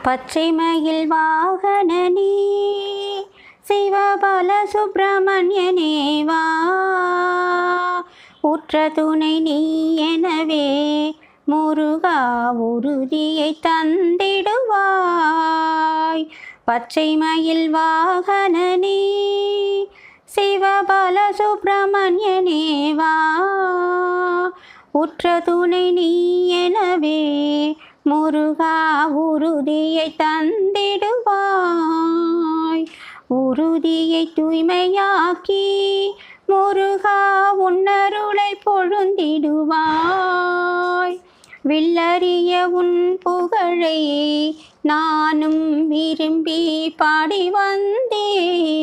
பச்சை மயில் வாகனனே சிவபால சுப்பிரமணியனே வா, உற்ற துணை நீ எனவே முருகா உறுதியை தந்திடுவாய். பச்சை மயில் வாகனனே சிவபால சுப்பிரமணியனே வா, உற்ற துணை நீ எனவே முருகா உறுதியை தந்திடுவாய். உறுதியை தூய்மையாக்கி முருகா உன்னருளை பொழுந்திடுவாய். வில்லறிய உன் புகழை நானும் விரும்பி பாடி வந்தேன்.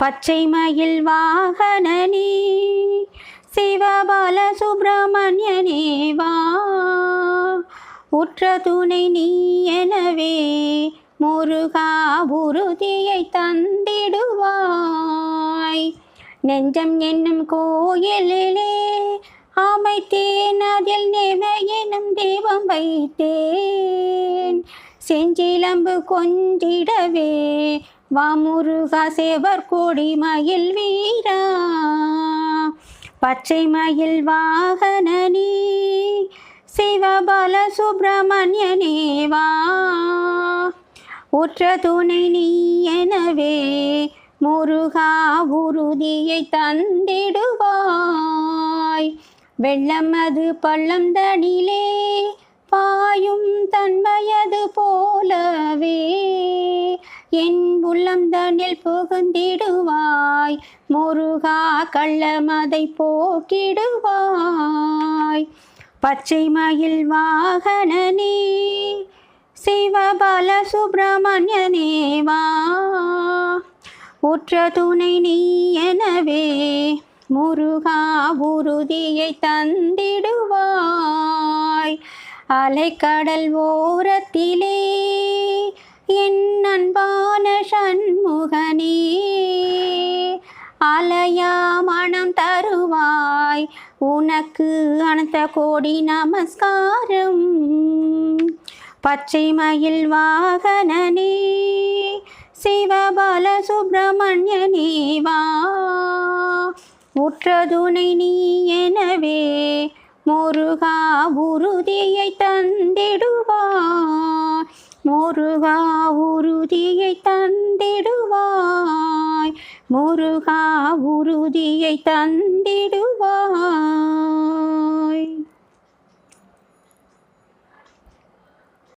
பச்சை மயில் வாகனனே சிவபால சுப்பிரமணியனே வா, உற்ற துணை நீ எனவே முருகா உறுதியை தந்திடுவாய். நெஞ்சம் என்னும் கோயிலிலே அமைத்தேன், அதில் நேம எனும் தெய்வம் வைத்தேன். செஞ்சிலம்பு கொஞ்சிடவே வா முருகா சேவர் கொடி மயில் வீரா. பச்சை மயில் வாகனனே சிவபால சுப்பிரமணியனே வா, உற்ற துணை நீ எனவே முருகா உறுதியை தந்திடுவாய். வெள்ளம் அது பள்ளம் தனிலே பாயும் தன்மையது போலவே என் உள்ளம் தனில் புகுந்திடுவாய். முருகா கள்ளமதை போக்கிடுவாய். பச்சை மயில் வாகனனே சிவபால சுப்பிரமணியனே வா, உற்ற துணை நீ எனவே முருகா உறுதியை தந்திடுவாய். அலைக்கடல் ஓரத்திலே என் அன்பான சண்முகனே அலையா மனம் தருவாய். உனக்கு அனந்த கோடி நமஸ்காரம். பச்சை மயில் வாகனனே சிவபால சுப்பிரமணியனே வா, உற்ற துணை நீ எனவே முருகா உறுதியை தந்திடுவாய். முருகா உறுதியை தந்திடுவாய். முருகா உறுதியை தந்திடுவாய்.